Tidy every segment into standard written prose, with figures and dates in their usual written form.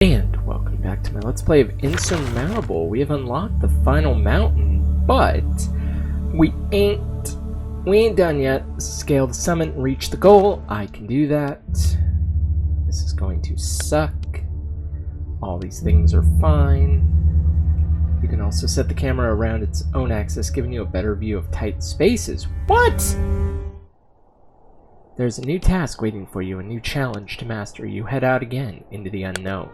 And welcome back to my Let's Play of Insurmountable. We have unlocked the final mountain, but we ain't done yet. Scale the summit and reach the goal. I can do that. This is going to suck. All these things are fine. You can also set the camera around its own axis, giving you a better view of tight spaces. What? There's a new task waiting for you, a new challenge to master. You head out again into the unknown.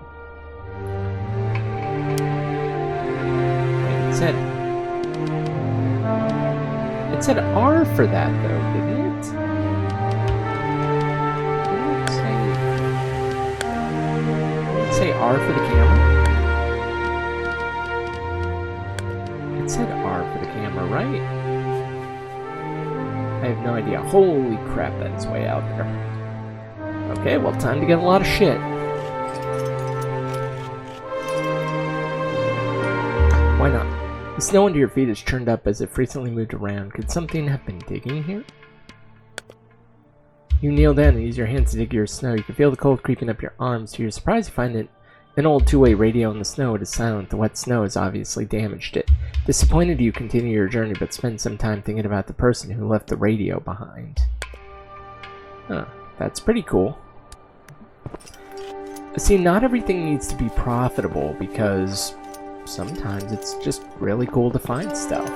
It said R for that, though, didn't it? Did it say R for the camera? It said R for the camera, right? I have no idea. Holy crap, that is way out there. Okay, well, time to get a lot of shit. Why not? The snow under your feet is churned up as if recently moved around. Could something have been digging here? You kneel down and use your hands to dig your snow. You can feel the cold creeping up your arms. To your surprise, you find an old two-way radio in the snow. It is silent. The wet snow has obviously damaged it. Disappointed, you continue your journey, but spend some time thinking about the person who left the radio behind. Huh, that's pretty cool. See, not everything needs to be profitable, because sometimes it's just really cool to find stuff.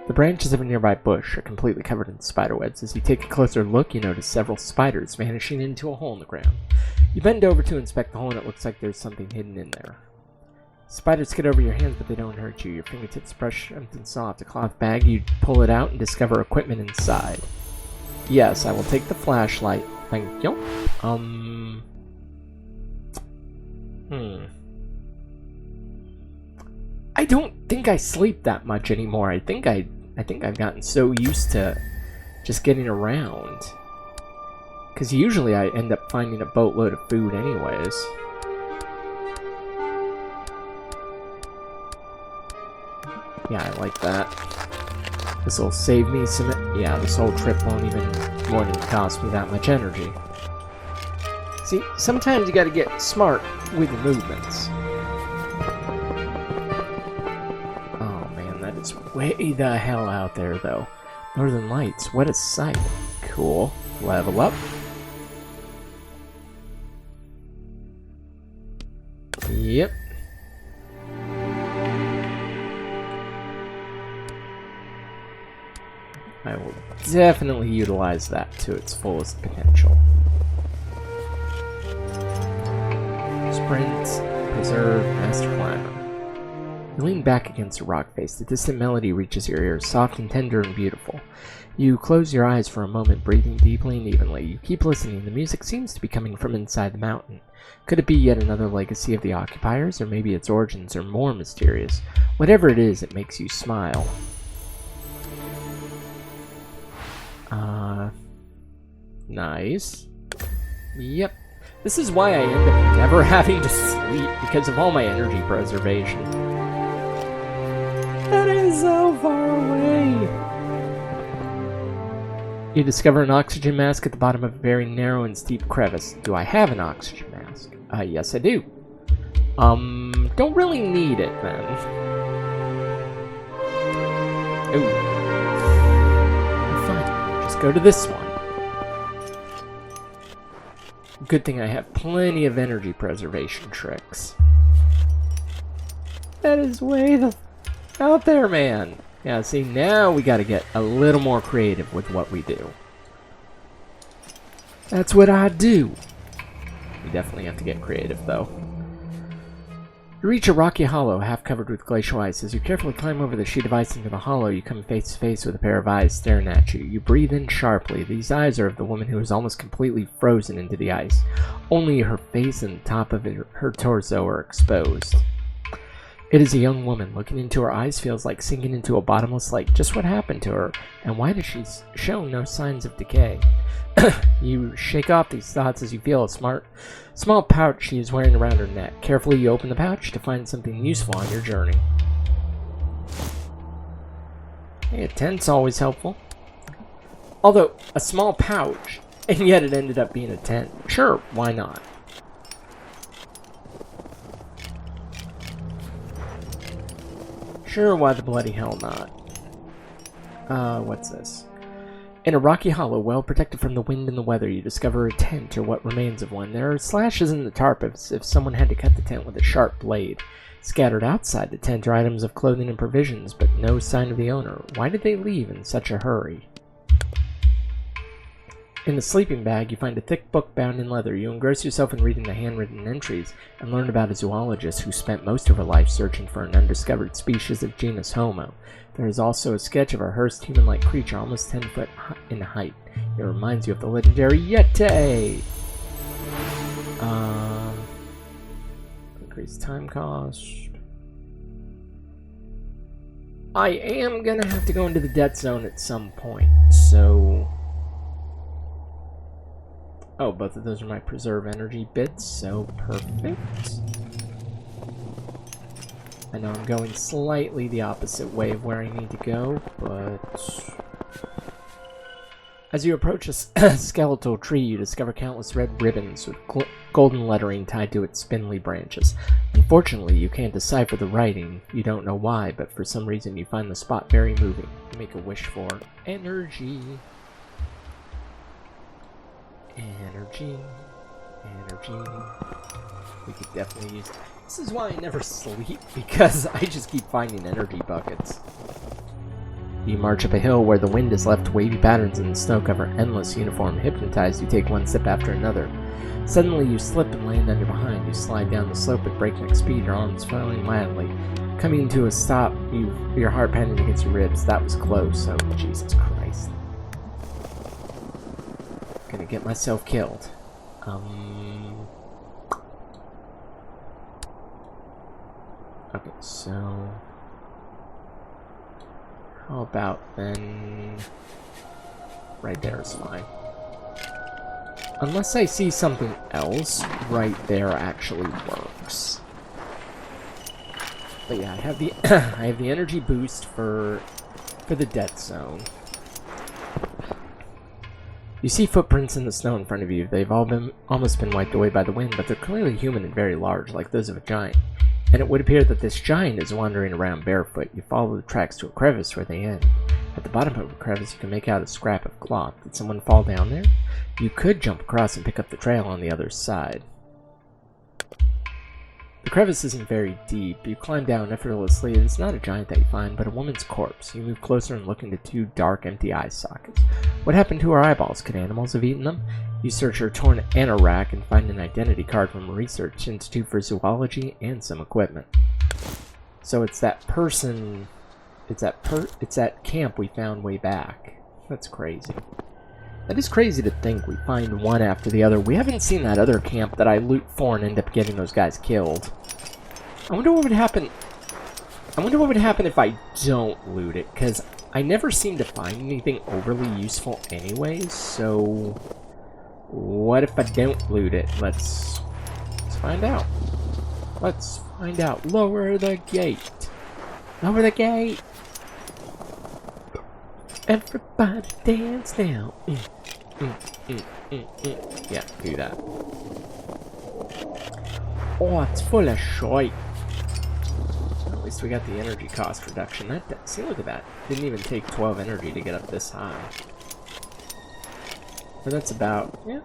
The branches of a nearby bush are completely covered in spiderwebs. As you take a closer look, you notice several spiders vanishing into a hole in the ground. You bend over to inspect the hole, and it looks like there's something hidden in there. Spiders skid over your hands, but they don't hurt you. Your fingertips brush something soft. A cloth bag. You pull it out and discover equipment inside. Yes, I will take the flashlight. Thank you. I don't think I sleep that much anymore. I think I've gotten so used to just getting around. Because usually I end up finding a boatload of food anyways. Yeah, I like that. This will save me some... Yeah, this whole trip won't even more than cost me that much energy. See, sometimes you gotta get smart with your movements. Oh man, that is way the hell out there, though. Northern Lights, what a sight. Cool. Level up. Yep. I will definitely utilize that to its fullest potential. Sprint, preserve, master climber. You lean back against a rock face. The distant melody reaches your ears, soft and tender and beautiful. You close your eyes for a moment, breathing deeply and evenly. You keep listening. The music seems to be coming from inside the mountain. Could it be yet another legacy of the occupiers, or maybe its origins are more mysterious? Whatever it is, it makes you smile. Nice. Yep. This is why I end up never having to sleep, because of all my energy preservation. That is so far away! You discover an oxygen mask at the bottom of a very narrow and steep crevice. Do I have an oxygen mask? Yes I do. Don't really need it, then. Ooh. Fine, just go to this one. Good thing I have plenty of energy preservation tricks. That is way the out there, man. Yeah, see, now we gotta get a little more creative with what we do. That's what I do. We definitely have to get creative, though. You reach a rocky hollow, half covered with glacial ice. As you carefully climb over the sheet of ice into the hollow, you come face to face with a pair of eyes staring at you. You breathe in sharply. These eyes are of the woman who is almost completely frozen into the ice. Only her face and the top of her torso are exposed. It is a young woman. Looking into her eyes feels like sinking into a bottomless lake. Just what happened to her, and why does she show no signs of decay? You shake off these thoughts as you feel a small pouch she is wearing around her neck. Carefully, you open the pouch to find something useful on your journey. Hey, a tent's always helpful. Although, a small pouch And yet it ended up being a tent. Sure, why not? Sure, why the bloody hell not? What's this? In a rocky hollow, well protected from the wind and the weather, you discover a tent, or what remains of one. There are slashes in the tarp as if someone had to cut the tent with a sharp blade. Scattered outside the tent are items of clothing and provisions, but no sign of the owner. Why did they leave in such a hurry? In the sleeping bag, you find a thick book bound in leather. You engross yourself in reading the handwritten entries and learn about a zoologist who spent most of her life searching for an undiscovered species of genus Homo. There is also a sketch of a Hearst human-like creature almost 10 foot in height. It reminds you of the legendary Yeti! Increase time cost. I am gonna have to go into the death zone at some point, so... Oh, both of those are my preserve energy bits, so perfect. I know I'm going slightly the opposite way of where I need to go, but... As you approach a skeletal tree, you discover countless red ribbons with golden lettering tied to its spindly branches. Unfortunately, you can't decipher the writing. You don't know why, but for some reason you find the spot very moving. You make a wish for energy. Energy. We could definitely use... This is why I never sleep, because I just keep finding energy buckets. You march up a hill where the wind has left wavy patterns in the snow cover endless uniform. Hypnotized, you take one step after another. Suddenly you slip and land on your behind. You slide down the slope at breakneck speed, your arms flailing wildly. Coming to a stop, your heart pounding against your ribs. That was close, oh Jesus Christ. Gonna get myself killed. Okay, so... How about then... Right there is fine. Unless I see something else, right there actually works. But yeah, I have the I have the energy boost for the death zone. You see footprints in the snow in front of you. They've almost been wiped away by the wind, but they're clearly human and very large, like those of a giant. And it would appear that this giant is wandering around barefoot. You follow the tracks to a crevice where they end. At the bottom of the crevice, you can make out a scrap of cloth. Did someone fall down there? You could jump across and pick up the trail on the other side. The crevice isn't very deep. You climb down effortlessly. It's not a giant that you find, but a woman's corpse. You move closer and look into two dark, empty eye sockets. What happened to her eyeballs? Could animals have eaten them? You search her torn anorak and find an identity card from a research institute for zoology and some equipment. So it's that person... It's that camp we found way back. That's crazy. That is crazy to think we find one after the other. We haven't seen that other camp that I loot for and end up getting those guys killed. I wonder what would happen... I wonder what would happen if I don't loot it, because I never seem to find anything overly useful anyways, so... What if I don't loot it? Let's find out. Let's find out. Lower the gate. Lower the gate. Everybody dance now. Yeah, do that. Oh, it's full of shite. At least we got the energy cost reduction. See, look at that. Didn't even take 12 energy to get up this high. But that's about, yeah.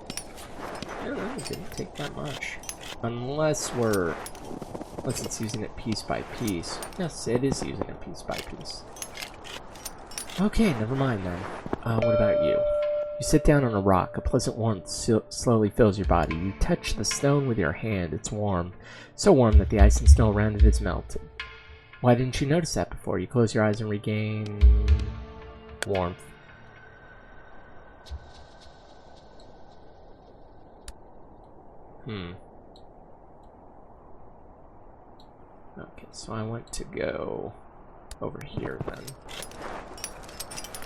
I don't know, it didn't take that much. Unless it's using it piece by piece. Yes, it is using it piece by piece. Okay, never mind then. What about you? You sit down on a rock. A pleasant warmth slowly fills your body. You touch the stone with your hand. It's warm. So warm that the ice and snow around it is melted. Why didn't you notice that before? You close your eyes and regain... warmth. Okay, so I want to go over here then.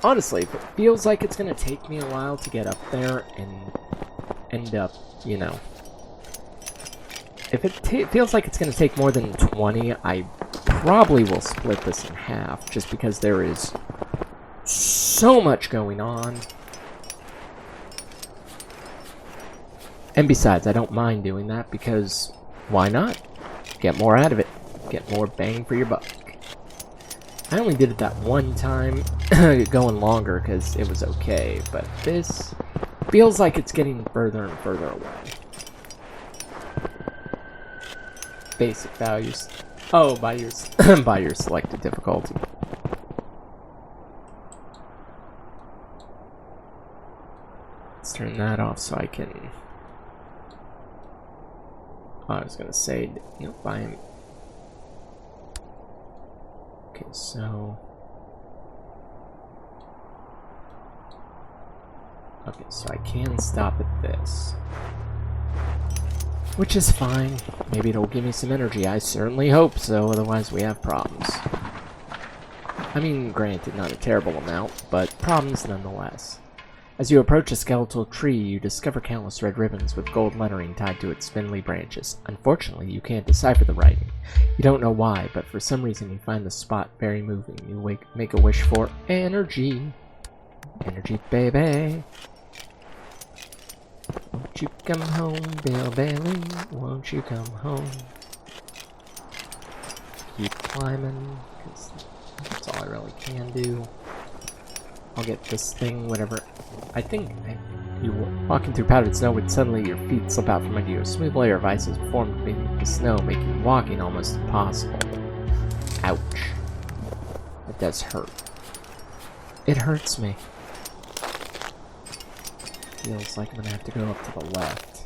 Honestly, if it feels like it's gonna take me a while to get up there and end up, you know... If it feels like it's gonna take more than 20, I probably will split this in half, just because there is so much going on. And besides, I don't mind doing that because why not? Get more out of it. Get more bang for your buck. I only did it that one time, going longer because it was okay, but this feels like it's getting further and further away. Basic values. Oh, by your by your selected difficulty. Let's turn that off so I can. Oh, I was gonna say, nope, I'm. Okay, so. Okay, so I can stop at this. Which is fine. Maybe it'll give me some energy. I certainly hope so, otherwise we have problems. I mean, granted, not a terrible amount, but problems nonetheless. As you approach a skeletal tree, you discover countless red ribbons with gold lettering tied to its spindly branches. Unfortunately, you can't decipher the writing. You don't know why, but for some reason you find the spot very moving. You make a wish for energy. Energy, baby. Won't you come home, Bill Bailey? Won't you come home? Keep climbing, because that's all I really can do. I'll get this thing, whatever. I think you walking through powdered snow would suddenly your feet slip out from under you. A smooth layer of ice is formed beneath the snow, making walking almost impossible. Ouch. It does hurt. It hurts me. Feels like I'm gonna have to go up to the left.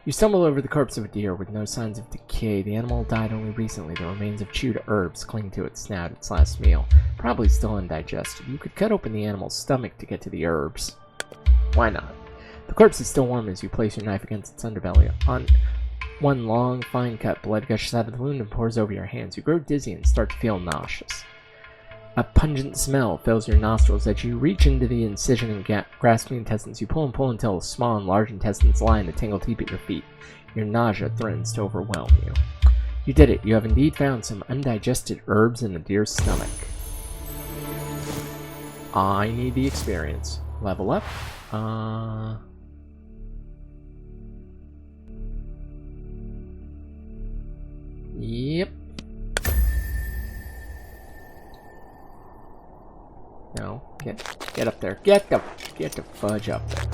You stumble over the corpse of a deer with no signs of decay. The animal died only recently. The remains of chewed herbs cling to its snout, its last meal. Probably still undigested. You could cut open the animal's stomach to get to the herbs. Why not? The corpse is still warm as you place your knife against its underbelly. On one long, fine cut, blood gushes out of the wound and pours over your hands. You grow dizzy and start to feel nauseous. A pungent smell fills your nostrils as you reach into the incision and grasp the intestines. You pull and pull until the small and large intestines lie in a tangled heap at your feet. Your nausea threatens to overwhelm you. You did it. You have indeed found some undigested herbs in the deer's stomach. I need the experience. Level up. Yep. No, get up there. Get the fudge up there.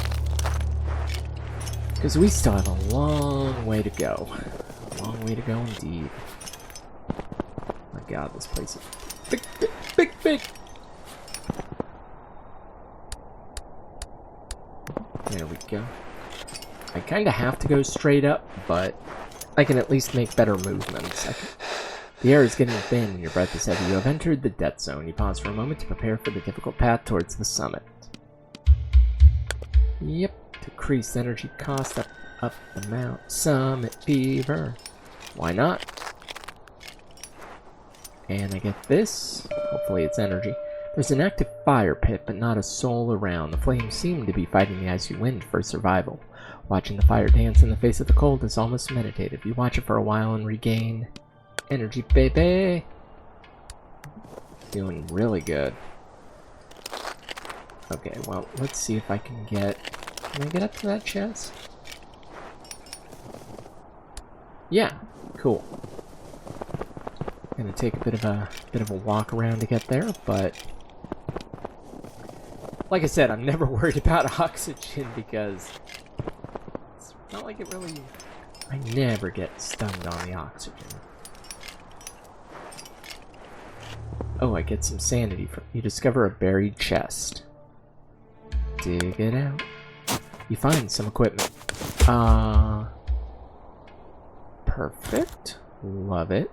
Because we still have a long way to go. A long way to go indeed. My god, this place is big, big, big, big. There we go. I kind of have to go straight up, but I can at least make better movements. The air is getting thin and your breath is heavy. You have entered the death zone. You pause for a moment to prepare for the difficult path towards the summit. Yep, decreased energy cost up the mount. Summit fever. Why not? And I get this. Hopefully it's energy. There's an active fire pit, but not a soul around. The flames seem to be fighting the icy wind for survival. Watching the fire dance in the face of the cold is almost meditative. You watch it for a while and regain energy, baby. Doing really good. Okay, well, let's see if I can get... Can I get up to that chest? Yeah, cool. Gonna take a bit of a walk around to get there, but like I said, I'm never worried about oxygen because it's not like it really... I never get stunned on the oxygen. Oh, I get some sanity from... You discover a buried chest. Dig it out. You find some equipment. Perfect. Love it.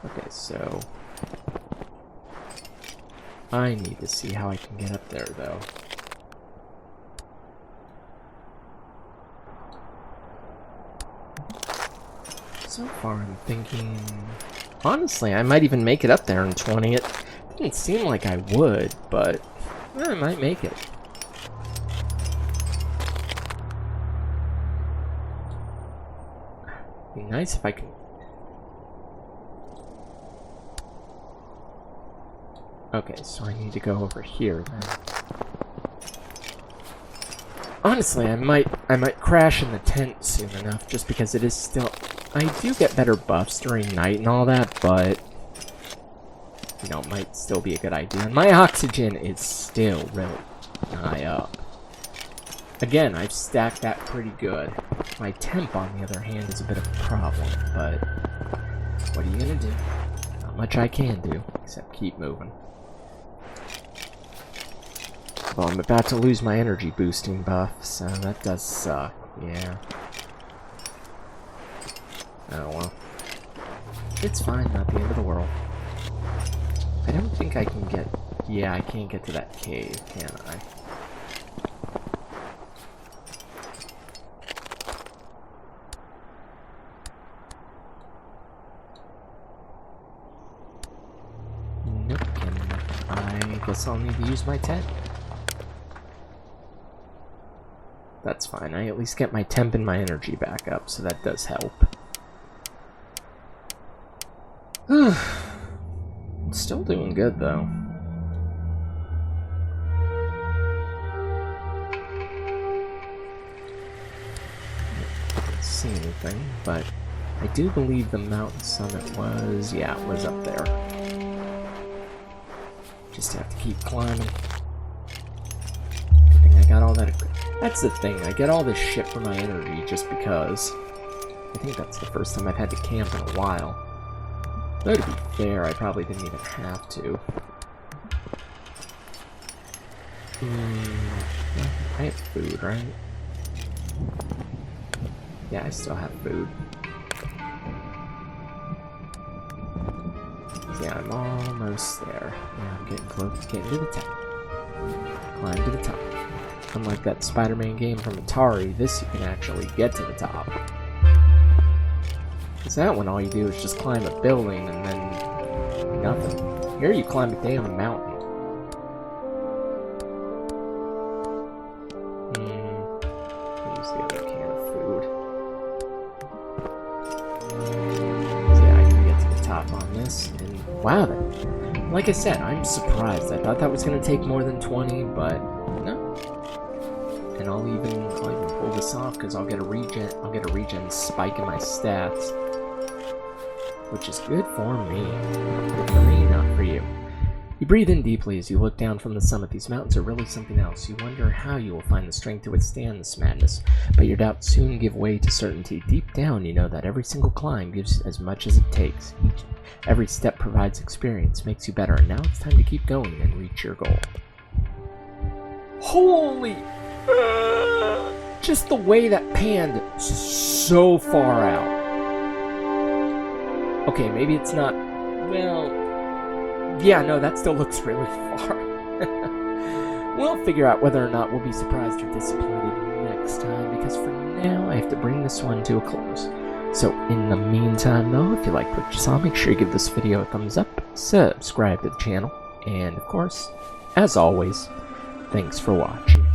Okay, so... I need to see how I can get up there, though. So far, I'm thinking... Honestly, I might even make it up there in 20. It didn't seem like I would, but I might make it. Be nice if I can... Okay, so I need to go over here then. Honestly, I might crash in the tent soon enough, just because it is still... I do get better buffs during night and all that, but... You know, it might still be a good idea. And my oxygen is still really high up. Again, I've stacked that pretty good. My temp, on the other hand, is a bit of a problem, but... What are you gonna do? Not much I can do, except keep moving. Well, I'm about to lose my energy boosting buff, so that does suck, yeah. Oh well. It's fine, not the end of the world. I don't think I can get... Yeah, I can't get to that cave, can I? Nope, and I guess I'll need to use my tent. That's fine. I at least get my temp and my energy back up, so that does help. I'm still doing good, though. I didn't see anything, but I do believe the mountain summit was... Yeah, it was up there. Just have to keep climbing. I think I got all that... That's the thing, I get all this shit for my energy just because. I think that's the first time I've had to camp in a while. Though to be fair, I probably didn't even have to. I have food, right? Yeah, I still have food. Yeah, I'm almost there. Yeah, I'm getting close, getting to the top. Climb to the top. Unlike that Spider-Man game from Atari, this you can actually get to the top. Because that one, all you do is just climb a building and then nothing. Here you climb a damn mountain. Use the other can of food. So yeah, I can get to the top on this, and wow, like I said, I'm surprised. I thought that was going to take more than 20, but no. And I'll even pull this off because I'll get a regen spike in my stats, which is good for me. Good for me, not for you. You breathe in deeply as you look down from the summit. These mountains are really something else. You wonder how you will find the strength to withstand this madness, but your doubts soon give way to certainty. Deep down, you know that every single climb gives as much as it takes. Every step provides experience, makes you better, and now it's time to keep going and reach your goal. Holy... just the way that panned so far out. Okay, maybe it's not... Well... Yeah, no, that still looks really far. We'll figure out whether or not we'll be surprised or disappointed next time, because for now, I have to bring this one to a close. So, in the meantime, though, if you liked what you saw, make sure you give this video a thumbs up, subscribe to the channel, and, of course, as always, thanks for watching.